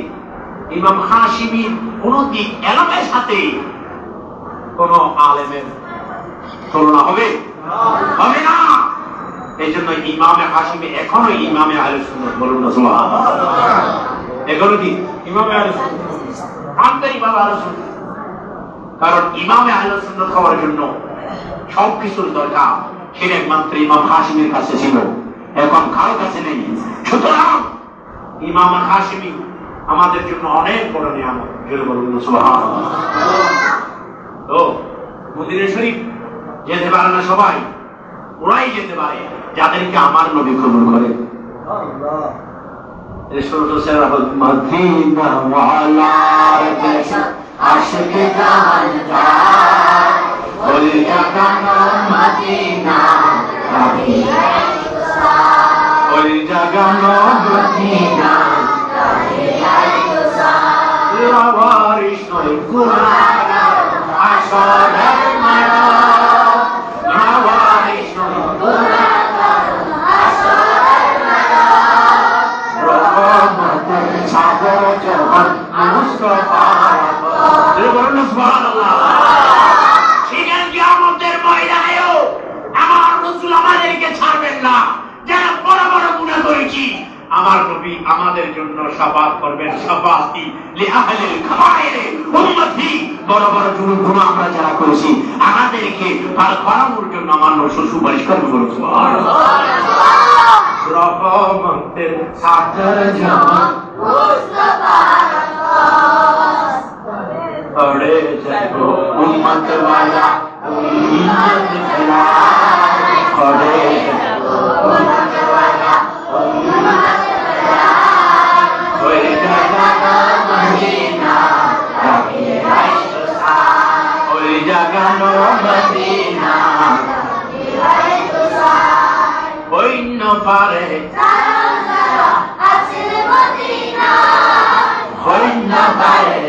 ইমাম হাশিমির কোন দিক এলমের সাথে কোন আলেমের তুলনা হবে না এই জন্য ইমামে হাশিমি এখনো ইমামে আহলে সুন্নাত বলুন না সুবহানাল্লাহ এখনো কি ইমামে আহলে সুন্নাত আমরা ইমামে আহলে সুন্নাত কারণ ইমামে আহলে সুন্নাত হওয়ার জন্য সবকিছুর দরকার সেটা একমাত্র ইমাম হাশিমির কাছে ছিল এখন কারো কাছে নেই সুতরাং ইমাম হাশিমি আমাদের জন্য অনেক বড় নিয়ামত বলুন না সুবহানাল্লাহ তো মদিনা শরীফ যেতে পারে না সবাই ওরাই যেতে পারে যাদেরকে আমার নবী কবুল করে মদিনা ওয়ালার দেশ আশিক জাহান যায় বলি জাগানো মদিনা বলি জাগানো মদিনা লাওয়ারিস নয় কুরআন আসরের মায়া লাওয়ারিস নয় কুরআন আসরের মায়া রহমতের সাগর জবান মুস্তাফা বলুন সুবহানাল্লাহ সেখানে কিয়ামতের ময়দানেও আমার রাসূল আমাদেরকে ছাড়বেন না যারা বড় বড় গুনাহ করেছি আমার নবী আমাদের জন্য শাফাত করবেন শাফাতি লিআহলিল কাবায়ের উম্মতি বড় বড় গুনাহ আমরা যারা করেছি আমাদেরকে পার করানোর জন্য আমার রাসূল সুপারিশ করবেন বলুন সুবহানাল্লাহ রহমতের সাগর জবান মুস্তাফা পড়ে যাবো উম্মত ওয়ালা উম্মত ওয়ালা পড়ে যাবো উম্মত ওয়ালা উম্মত জাগানো মদিনা বইন্য পারে বইন্য পারে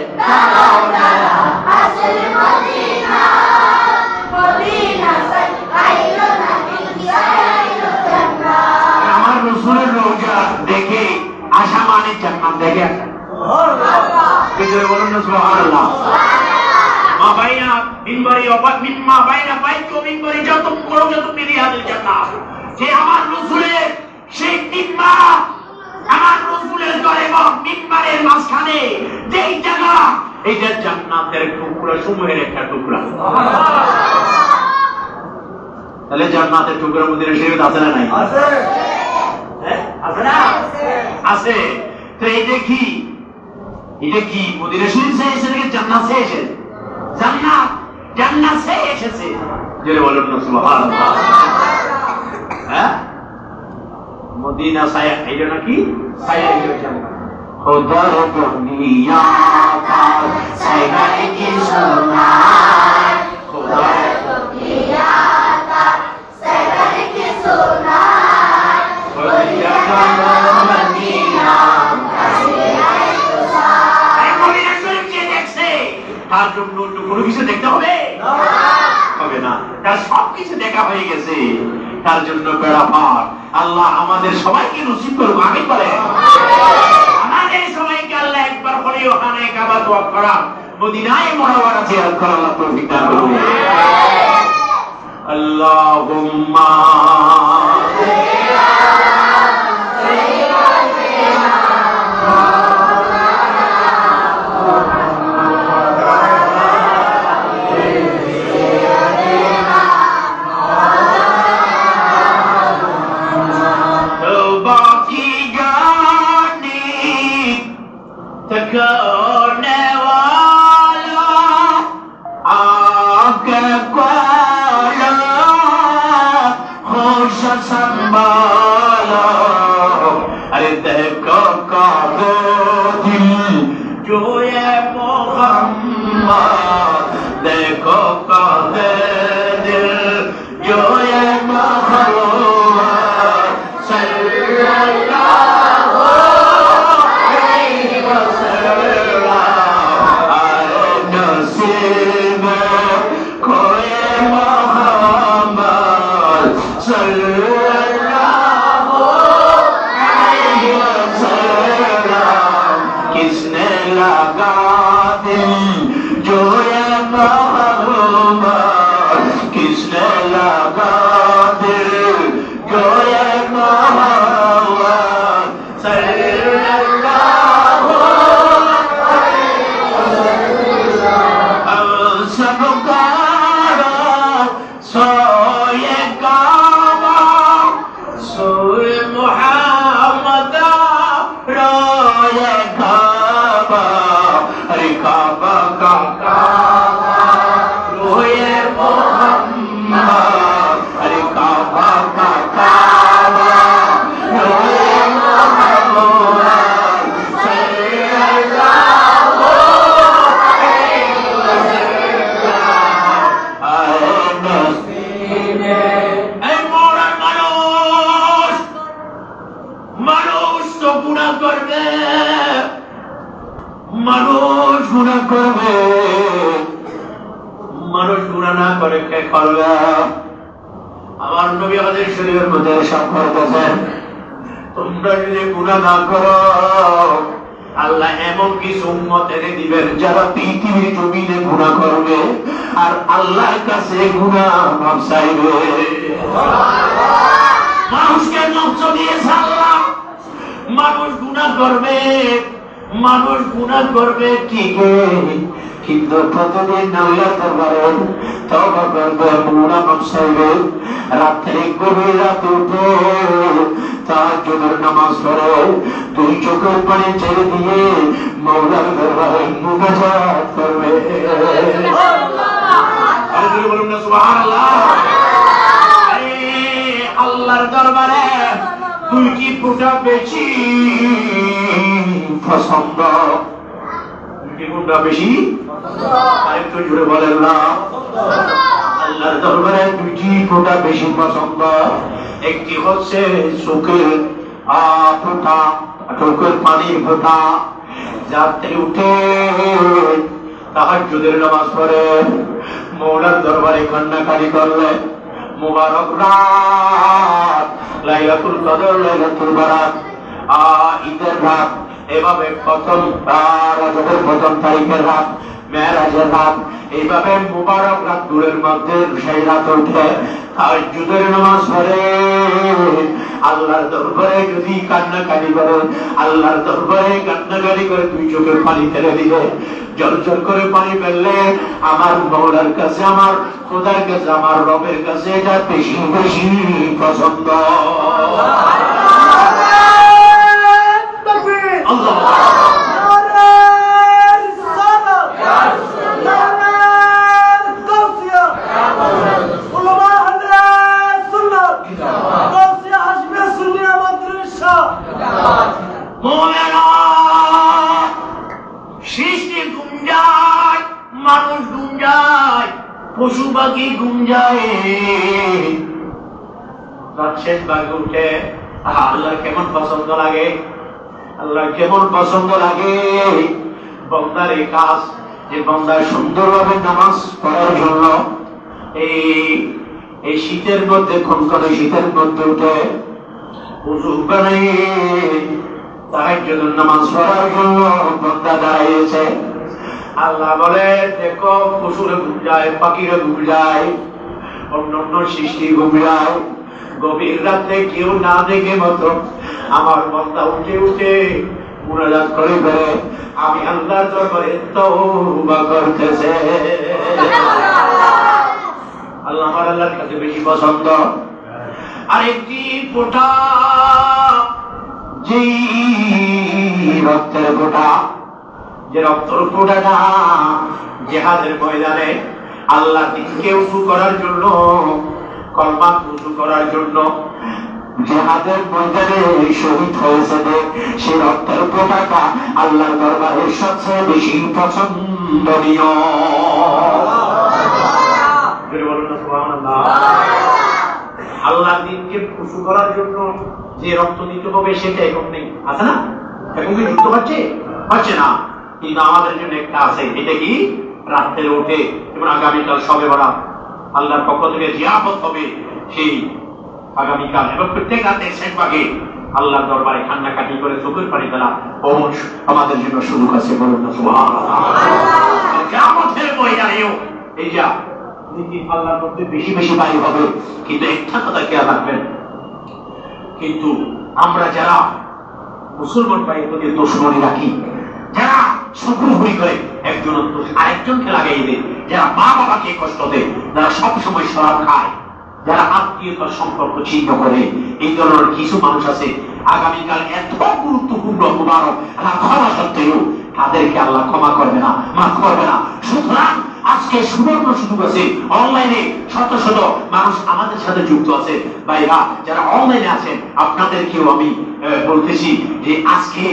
আমার রাসূলের রওজা দেখে আশা মানে জান্নাত দেখে আসা বলুন না সুবহানাল্লাহ মা বাইনা মিম্বরি ওয়া মিম্মা বাইনা বাইতু মিম্বরি যত মিরিয়াদুল জান্নাত যে আমার রাসূলের সেই মিম্বার আমার রাসূলের ঘরে এবং মিম্বারের মাঝখানে যেই জায়গা এইটা জান্নাতের টুকরা সময়ের একটা টুকরা সুবহানাল্লাহ তাহলে জান্নাতের টুকরা মধ্যে শরীয়ত আছে না নাই আছে হ্যাঁ আছে না আছে তো এটা কি মদিনা শরীফ से এসে নাকি জান্নাত से এসে জান্নাত से এসেছে জোরে বলুন না সুবহানাল্লাহ হ্যাঁ মদিনা সায়া এটা নাকি সায়া এটা জান্নাত খোদার দুনিয়া পার সাইগাই কি সোনা খোদার দুনিয়া পার সাইগাই কি সোনা খোদার মদিনা তার জন্য কোনো কিছু দেখতে হবে না তার সবকিছু দেখা হয়ে গেছে তার জন্য বেড়া পার আল্লাহ আমাদের সবাইকে নসিব করুক আমিন বলেন আমাদের সবাইকে আল্লাহ একবার হলে ওখানে কাবা তওয়াফ করা মদিনায় মুনাওয়ারা জিয়ারত করার আল্লাহ তৌফিক দান করুন আল্লাহুম্মা মানুষ গুনাহ না করে কে করবে আমার নবী আমাদের শরীরের মধ্যে সব করতেছেন তোমরা যদি গুনাহ না করো আল্লাহ এমন কিছু উম্মত এনে দিবেন যারা পৃথিবীর জমিনে গুনাহ করবে আর আল্লাহর কাছে গুনাহ মাফ চাইবে মানুষকে নফস দিয়েছে আল্লাহ মানুষ গুনাহ করবে কিন্তু প্রতিদিন আল্লাহর দরবারে তওবা করবে গুনাহ মাফ চাইবে রাতে গভীর রাতে উঠে তাহাজ্জুদের নামাজ পড়ে দুই চোখের পানি ছেড়ে দিয়ে মাওলার দরবারে মুনাজাত করবে আরে বলুন না সুবহানাল্লাহ আল্লাহর দরবারে দুইটি ফোঁটা বেশি পছন্দ দুইটি ফোঁটা বেশি আরেকটু জুড়ে বলেন না আল্লাহর দরবারে দুইটি ফোঁটা বেশি পছন্দ একটি হচ্ছে চোখের ফোঁটা চোখের পানির ফোঁটা যাতে উঠে তাহাজ্জুদের নামাজ পড়ে মওলার দরবারে কান্নাকাটি করলে মুবারক রাত লাইলাতুল কদর লাইলাতুল বারাত ঈদের রাত এভাবে প্রথম রজবের প্রথম তারিখের রাত মেরাজের রাত এইভাবে মুবারক রাত দূরের মধ্যে সেই রাত উঠে তাহাজ্জুদের নামাজ পড়ে আল্লাহর দরবারে যদি কান্নাকাটি করে আল্লাহর দরবারে কান্নাকাটি করে দুই চোখের পানি ফেলে দিলে জল করে পানি ফেললে আমার মওলার কাছে আমার খোদার কাছে আমার রবের কাছে এটা বেশি বেশি পছন্দ আল্লাহ বলছে আসবে সুনিয়া মাদ্রাসা। মোমেনা সৃষ্টি ঘুম যায়, মানুষ ঘুম যায়, পশু পাখি ঘুম যায়, রাত শেষ ভাগে উঠে আল্লাহ কেমন পছন্দ লাগে, আল্লাহ কেমন পছন্দ লাগে বন্দার এই কাজ যে বন্দার সুন্দরভাবে নামাজ পড়ার জন্য এই শীতের মধ্যে খনখনে শীতের মধ্যে উঠে উযু বানিয়ে তাহাজ্জুদের নামাজ পড়ার জন্য বন্দা দাঁড়িয়েছে। আল্লাহ বলে দেখো পশুরে ঘুম যায়, পাখিরে ঘুম যায়, অন্যান্য সৃষ্টি ঘুম যায়, গভীর রাতে কেউ না দেখে মতো আমার বন্দা উঠে উঠে মুনাজাত করে করে আমি আল্লাহর দরবারে তওবা করতেছে। আল্লাহ আমার আল্লাহর কাছে বেশি পছন্দ। আরেকটি ফোঁটা, যে রক্তের ফোঁটা, যে রক্তের ফোঁটাটা জিহাদের ময়দানে আল্লাহ দিনকে উঁচু করার জন্য, কলমা উঁচু করার জন্য জিহাদের ময়দানে শহীদ হয়েছে, সেই রক্তের ফোঁটাটা আল্লাহর দরবারে সবচেয়ে বেশি পছন্দনীয়। আল্লাহ দিনকে উঁচু করার জন্য যে রক্ত দিতে হবে সেটা এখন নেই, আছে না? এখন কি যুদ্ধ হচ্ছে না, কিন্তু আমাদের জন্য একটা আছে। এটা কি? রাত্রে উঠে এবং আগামীকাল শবে বরাত আল্লাহর পক্ষ থেকে জিয়াফত হবে সেই আগামীকাল, এবং প্রত্যেক রাতে শেষ ভাগে আল্লাহর দরবারে কান্নাকাটি করে চোখের পানি ফেলা আমাদের জন্য সুযোগ আছে। বলুন না সুবহানাল্লাহ। কিয়ামতের ময়দানেও এই যা নীতি আল্লাহর মধ্যে বেশি বেশি বাড়ি হবে, কিন্তু একটা কথা খেয়াল রাখবেন, কিন্তু আমরা যারা মুসলমান ভাইয়ের প্রতি দুশমনি রাখি, যারা শুকুরগুলি করে একজন আরেকজনকে লাগাই দেয়, যারা মা বাবাকে কষ্ট দেয়, যারা সবসময় শরাব খায়, যারা আত্মীয়তার সম্পর্ক ছিন্ন করে, এই ধরনের কিছু মানুষ আছে আগামীকাল এত গুরুত্বপূর্ণ মুবারক ক্ষমা সত্ত্বেও তাদেরকে আল্লাহ ক্ষমা করবে না, মাফ করবে না। সুতরাং আজকে সুবর্ণ সুযোগ আছে, অনলাইনে শত শত মানুষ আমাদের সাথে যুক্ত আছে। ভাইরা যারা অনলাইনে আছেন আপনাদেরকেও আমি বলতেছি যে আজকে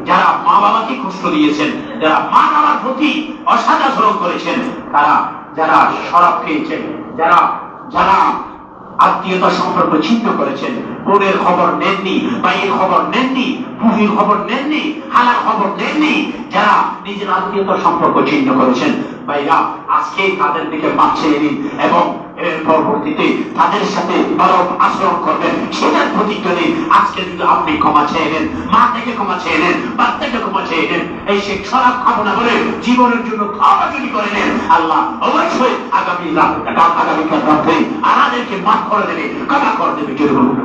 যারা মা বাবাকে কষ্ট দিয়েছেন, যারা মা বাবার প্রতি অসদাচরণ করেছেন, তারা যারা শরাব খেয়েছেন, যারা যারা আত্মীয়তা সম্পর্ক ছিন্ন করেছেন, বোনের খবর নেননি, ভাইয়ের খবর নেননি, বুড়ির খবর নেননি, হালার খবর নেননি, যারা নিজের আত্মীয়তা সম্পর্ক ছিন্ন করেছেন, ভাইরা আজকে তাদের দিকে মাপ চেয়ে নিন এবং এর পরবর্তীতে তাদের সাথে ভালো আচরণ করবেন, সেটার প্রতিজ্ঞা নিন। আজকে যদি আপনি ক্ষমা চেয়ে নেন, মা থেকে ক্ষমা চেয়ে নেন, বাপ থেকে ক্ষমা চেয়ে নেন, এই সে খারাপ খাবো না বলে জীবনের জন্য খাওয়া যদি করে নেন, আল্লাহ অবশ্যই আগামীকাল রাত্রে আমাদেরকে মাফ করে দেবে, ক্ষমা করে দেবে। যদি বলুন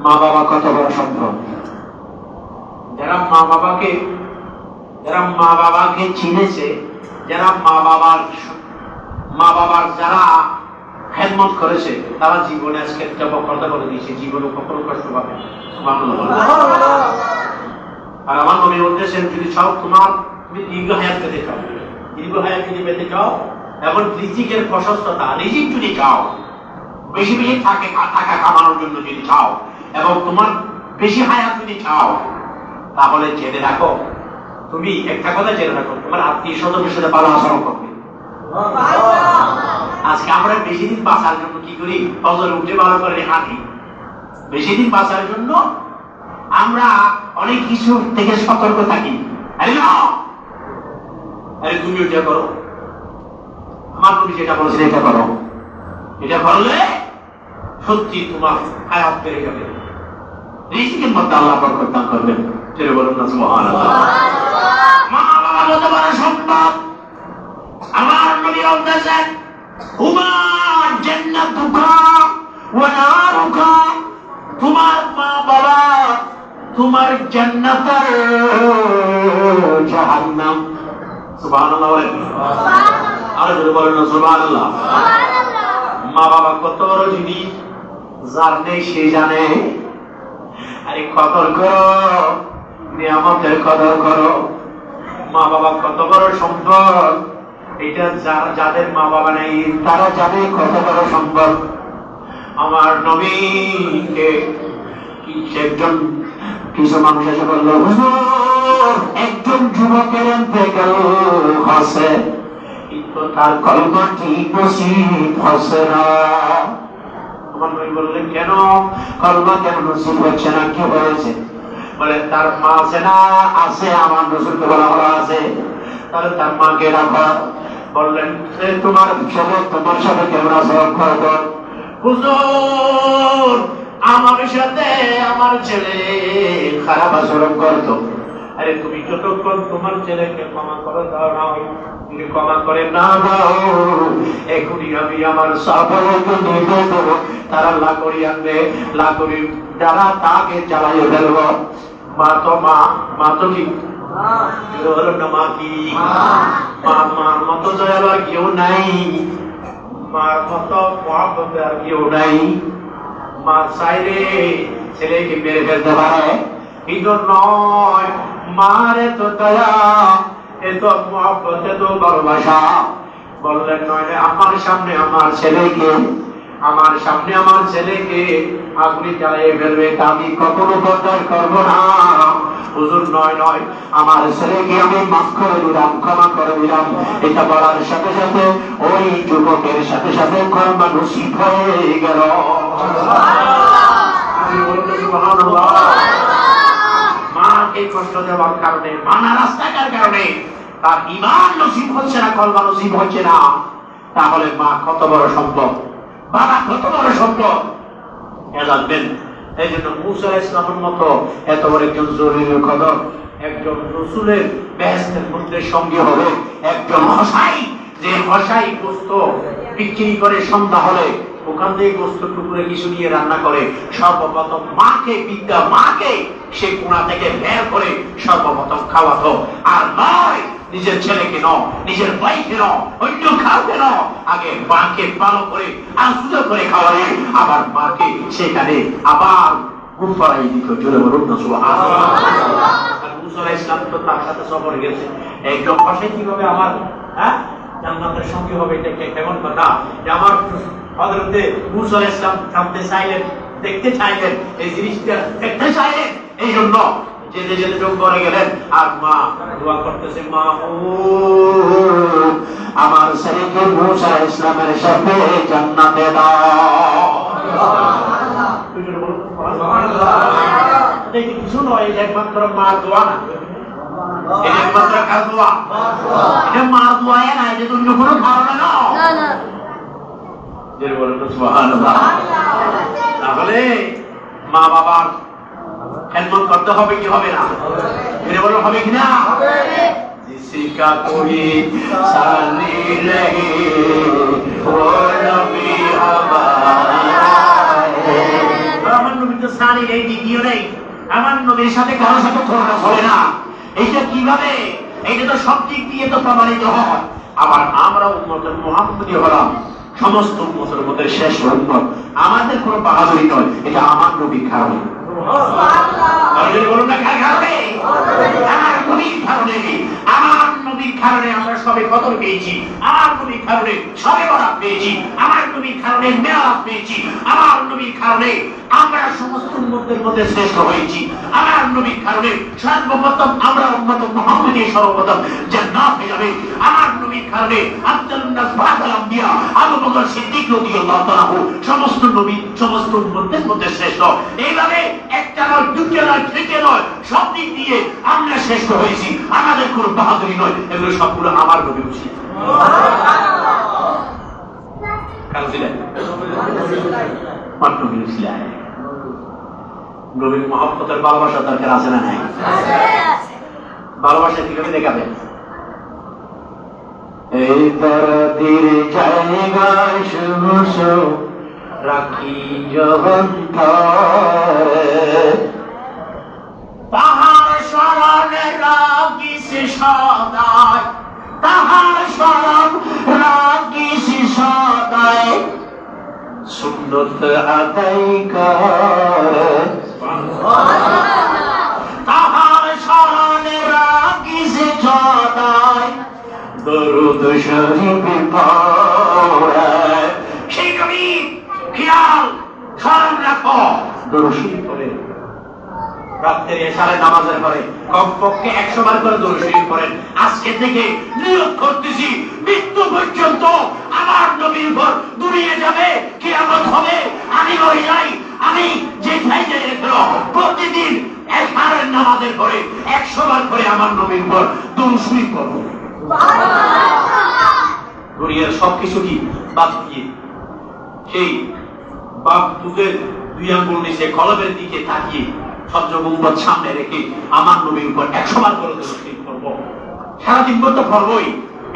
মা বাবা কত বড় সম্ভব। যারা মা বাবাকে চিনেছে, যারা মা বাবার যারা খেদমত করেছে, তারা জীবনে আজকে একটা বক্রতা করে দিয়েছে, জীবনে কখনো কষ্ট পাবে। আর আমার নবী বলতেছেন, যদি চাও তুমি দীর্ঘ হায়াত পেতে চাও, দীর্ঘ হায়াত যদি পেতে চাও এবং রিজিকের প্রশস্ততা, রিজিক যদি চাও, বেশি বেশি টাকা কামানোর জন্য যদি চাও এবং তোমার বেশি হায়াত যদি চাও, তাহলে জেনে রাখো, তুমি একটা কথা জেনে রাখো, তোমার আত্মীয় স্বজনের সাথে ভালো আচরণ করবে। আজকে আমরা বেশি দিন বাঁচার জন্য কি করি? ফজরে উঠে ভালো করে হাঁটি। বেশি দিন বাঁচার জন্য আমরা অনেক কিছু থেকে সতর্ক থাকি। আরে তুমি ওইটা করো, আমার তুমি যেটা বলছেন এটা করো, এটা করলে সত্যি তোমার হায়াত বেড়ে যাবে, রিজিকের মধ্যে আল্লাহ বরকত দান করবেন। ছেড়ে বলুন না সুবহানাল্লাহ। মা বাবা যত বড় সম্পদ, আমার নবী বলতেছেন, হুমা জান্নাতুকা ওয়া নারুকা, তোমার মা বাবা তোমার জান্নাত আর জাহান্নাম। সুবহানাল্লাহ বলেন, আর যদি বলেন না সুবহানাল্লাহ। মা বাবা কত বড় জিনিস, যার নেই সে জানে। আরে কদর করো, নিয়ামতের কদর করো। মা বাবা কত বড় সম্পদ, এটা যাদের মা বাবা নেই তারা জানে কত বড় সম্ভব। আমার নবীকে একজন কিছু মানুষ এসে বলল, হুজুর একজন যুবকের ইন্তেকাল হয়েছে, কিন্তু তার কলমা ঠিক নসিব হচ্ছে না। আমার নবী বললেন, কেন কলমা কেন নসিব হচ্ছে না, কি হয়েছে? বলে তার মা আছে না? আছে। আমার রসুলকে বলা হলো আছে। তাহলে তার মাকে রাখো। বললেন, তোমার ছেলে তোমার সাথে কেমন আচরণ করতো? হুজুর আমার সাথে আমার ছেলে খারাপ আচরণ করতো। আরে তুমি যতক্ষণ তোমার ছেলেকে ক্ষমা করে দাও না, তুমি ক্ষমা করে না দাও, এখনই আমি আমার সাহাবাকে নিয়ে দেবো, তারা লাকড়ি আনবে, লাকড়ি যারা তাকে জ্বালাইয়ে ফেলবো। মা তো মা তো কি মা কি মার মতো দয়ালু আর কেউ নাই, মার মতো মহব্বত আর কেউ নাই। মা চাইলে ছেলেকে মেরে ফেলতে পারে, কিন্তু নয়, মার এত দয়া, এত মহব্বত, এত ভালোবাসা। বললেন নয়, আমার সামনে আমার ছেলেকে আগুনে জ্বালিয়ে ফেলবে, তা আমি কখনো বরদাস্ত করবো না। হুজুর নয়, আমার ছেলেকে আমি মাফ করে দিলাম, ক্ষমা করে দিলাম। এটা বলার সাথে সাথে ওই যুবকের সাথে সাথে কলমা নসিব হয়ে গেল। মাকে কষ্ট দেওয়ার কারণে, মানা রাস্তাটার কারণে তার ঈমান নসিব হচ্ছে না, কলমা নসিব হচ্ছে না। তাহলে মা কত বড় সম্পদ, বাবা কত বড় সম্পদ জানবেন। এই জন্য মুসা আলাইহিস সালামের মতো এত বড় একজন জরুরি খবর, একজন রসুলের বেহেশতের মধ্যে সঙ্গী হবে একজন হসাই, যে হসাই গোস্ত বিক্রি করে সন্ধ্যা হলে ওখান থেকে গোস্ত টুকরে কিছু নিয়ে রান্না করে, সর্বপ্রথম মাকে সে কোণা থেকে বের করে সর্বপ্রথম খাওয়াতো। আর নয় নিজের ছেলেকে ন, নিজের ভাইকে ন, অন্য কাউকে ন, আগে মাকে ভালো করে আশুদ্ধ করে খাওয়ালে আবার মাকে সেখানে আবার ঘুম পাড়াই দিত। জোরে বলুন না সুবহানাল্লাহ। মুসা আলাইহিস সালাম তো তার সাথে সফরে গেছে, একজন পাশে কিভাবে আমার জান্নাতের সঙ্গী হবে, এটা কেমন কথা? যে আমার হযরতে মুসা আলাইহিস সালাম জানতে চাইলেন, দেখতে চাইলেন, এই জিনিসটা দেখতে চাইলেন, এই জন্য যেতে যেতে চোখ করে গেলেন। আর মা দোয়া করতেছে, মা ও আমার ছেলেকে মুসা আলাইহিস সালামের সাথে জান্নাতে দাও। কিছু নয়, একমাত্র মার দোয়া না, এটা একমাত্র কার দোয়া? এটা মার দোয়া না, এটা অন্য কোনো ধারণা না। তাহলে মা বাবার খেদমত করতে হবে কি হবে না? এটা বলো হবে কিনা? जिसका कोई सानी नहीं वो नबी हमारा। আমার নবীর তো সানি নেই, দ্বিতীয় নেই, আমার নবীর সাথে কারোর সাথে তুলনা চলে না। এইটা কিভাবে? এইটা তো সব দিক দিয়ে তো প্রমাণিত হয়। আবার আমরা উম্মতে মুহাম্মদী হলাম সমস্ত উম্মতের মধ্যে শেষ উম্মত। আমাদের কোনো বাহাদুরি নয়, এটা আমার নবীর কারণে। বলুন না কার কারণে? আমার নবীর কারণে। আমার নবীর কারণে আমরা সবে কদর পেয়েছি, আমার নবীর কারণে সবে বরাত পেয়েছি, আমার নবীর কারণে মেরাজ পেয়েছি, আমার নবীর কারণে আমরা সমস্ত উম্মতের মধ্যে শ্রেষ্ঠ হয়েছি, আমার নবীর কারণে সর্বপ্রথম আমরা উম্মত মুহাম্মদী সর্বপ্রথম জান্নাত পেয়ে যাবে, আমার নবীর কারণে আফদালুন নাস বা'দাল আম্বিয়া আবু বকর সিদ্দিক রাদিয়াল্লাহু তাআলা সমস্ত নবী সমস্ত উম্মতের মধ্যে শ্রেষ্ঠ। এইভাবে একটা নয়, দুটো নয়, তিনটে নয়, সব দিক দিয়ে আমরা শ্রেষ্ঠ হয়েছি। আমাদের কোনো বাহাদুরি নয়, এগুলো সবগুলো আমার নবী উচিত। নবীর মহব্বতের ভালোবাসা দরকার আছে না নাই? ভালোবাসা কিভাবে দেখাবে? এই দরদির জায়গায় শুনছো রাখি যখন তাহার স্মরণে রাখিস সদায়, তাহার স্মরণ রাখিস সদায়, সুন্নত আদায় কর। তাহার স্মরণে রাখিস সদায়, দরুদ শরীফ পড়ে। সেই নবী খেয়াল স্মরণ রাখো, দরুদ শরীফ পড়ে। রাত্রের এশারে নামাজের পরে কমপক্ষে 100 বার করে দরুদ শরীফ পড়েন। আজকে থেকে নিয়ত করতেছি মৃত্যু পর্যন্ত আমার নবীর উপর দুনিয়া যাবে, কিয়ামত হবে, আমি মরে যাই, আমি যেখানে যাই রেখো প্রতিদিন এশারের নামাজের পরে 100 বার করে আমার নবীর উপর দরুদ শরীফ পড়ব। দুনিয়ার সবকিছু কি বাদ দিয়ে সেই বাপ দুধের 2 আঙ্গুল নিচে কলবের দিকে তাকিয়ে সহ্য গুম্বদ সামনে রেখে আমার নবীর উপর 100 বার করে দরুদ শরীফ পড়ব। সারাদিন তো পড়বই,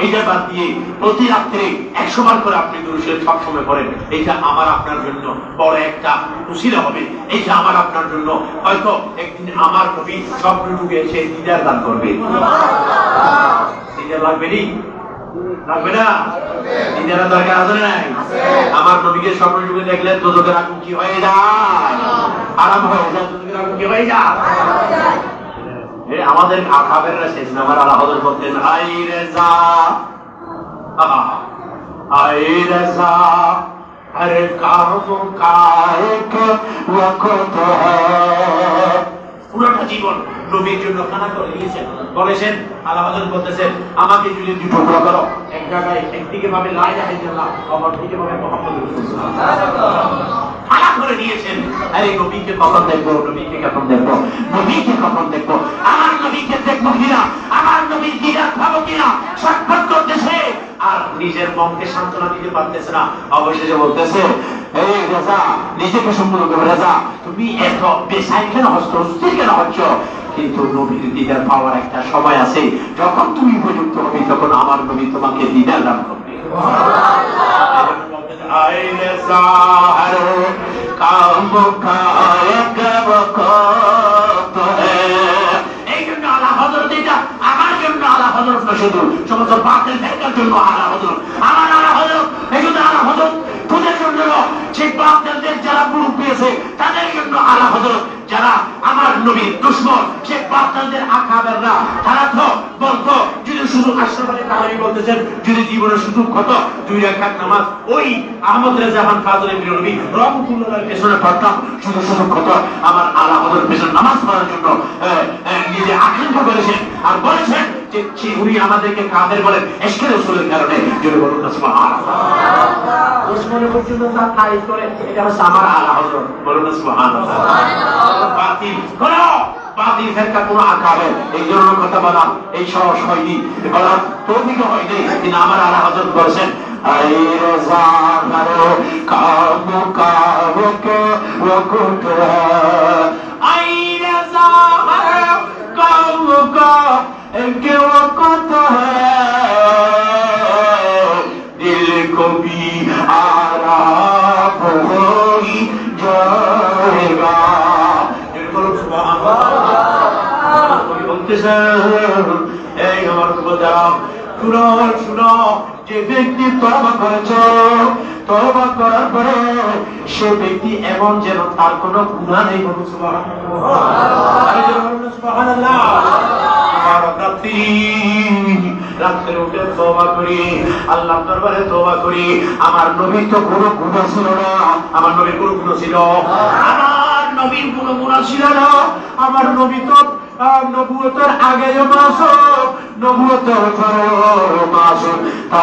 এইটা বাদ দিয়ে প্রতি রাত্রে 100 বার করে আপনি দরুদ শরীফ সবসময় পড়েন। এইটা আমার আপনার জন্য বড় একটা উসিলা হবে। এইটা আমার আপনার জন্য হয়তো একদিন আমার নবী স্বপ্ন ডুবে এসে দিদার দান করবে। দিদার লাগবে নি? লাগবে না? দিদার দরকার আছে না? আমার নবীকে স্বপ্ন ডুবে দেখলে দোজখের আগুন কি হয়ে যায়? আরাম হয়ে যায়। দোজখের আগুন কি হয়ে যায়? আমাদের আকাবেররা শেষ না, আমার আল্লাহ হযরত বলতেন আই রেজা আই রেজা हर काम कायक वक्त है। পুরোটা জীবন নবীর জন্য খানা করে দিয়েছেন। বলেছেন আল্লাহ হযরত বলতেছেন আমাকে যদি দুটো টুকরো করো, এক জায়গায় একদিকে ভাবে লা ইলাহা ইল্লাল্লাহ, অপর দিকে ভাবে মুহাম্মদুর রাসূলুল্লাহ, খানা করে দিয়েছেন। আরে নবীকে কখন দেখবো, নবীকে কখন দেখবো, নবীকে কখন দেখবো, আমার নবীকে দেখবো কিনা, আমার নবীর দিদার খাবো কিনা সাক্ষাৎ করতেছে আর নিজের মনকে সান্ত্বনা দিতে পারতেছে না। অবশেষে বলতেছে এই রেজা, নিজেকে সম্পূর্ণ করে রেজা, তুমি এত বেসাই কেন হচ্ছ, অস্থির কেন হচ্ছ? কিন্তু নবীর দিদার পাওয়ার একটা সময় আছে, যখন তুমি উপযুক্ত হবে তখন আমার নবী তোমাকে দিদার দান করবে। I Reza Har come kayak ওয়াক্ত হ্যায়। এই জন্য আল্লাহ হযরত এটা আমার জন্য আল্লাহ হযরত না, শুধু সমস্ত বাতিল ফেরকার জন্য আল্লাহ হযরত, আমার আল্লাহ হযরত। এই জন্য আল্লাহ হযরত তোদের জন্য, সেই বাতিলদের যারা গ্রুপ পেয়েছে তাদের জন্য আল্লাহ হযরত, যারা আমার নবীর দুশমন সেই বাতিলদের আকাবেররা, তারা তো বলতো যদি শুধু আশরাফ আলী থানভী বলতেছেন যদি জীবনের সুযোগ হতো 2 রাকাত নামাজ ওই আহমদ রেজা খান ফাজলে বিরলভী রহমাতুল্লাহর পেছনে পড়তাম, শুধু সুযোগ হতো আমার আল্লাহ হযরত পেছনে নামাজ পড়ার জন্য নিজে আকাঙ্ক্ষা করেছেন আর বলেছেন যে উনি আমাদেরকে কাফের বলেন ইশকে রাসূলের কারণে। যদি বলুন না সুবহানাল্লাহ, দুশমনে পর্যন্ত তা তারিফ করে, এটা হচ্ছে আমার আল্লাহ হযরত। বলুন না সুবহানাল্লাহ। বাতিল করো, বাতিল ফেরকা কোন আকাবে এই জন্য কথা বলা, এই সহজ হয়নি, বলার তৌফিক হয়নি, কিন্তু আমার আল্লাহ হযরত বলেছেন আই রেজা করো কাম কায়ক ওয়াক্ত হ্যায়। আই রেজা করো কাম কায়ক ওয়াক্ত হ্যায়, দিল কো ভি আরাম হো হি জায়েগা। এই আমার শুনো, যে ব্যক্তি তওবা করেছে, তওবা করার পরে সে ব্যক্তি এমন যেন তার কোনো গুনাহ নেই। বলুন সুবহানাল্লাহ। রাত্রে উঠে তওবা করি, আল্লাহর দরবারে তওবা করি। আমার নবীর তো কোনো গুনাহ ছিল না, আমার নবীর কোনো গুনাহ ছিল, আমার নবীর কোনো গুনাহ ছিল না। আমার নবী তো নবুয়তের আগেও মাসুম, নবুয়তের পরেও মাসুম।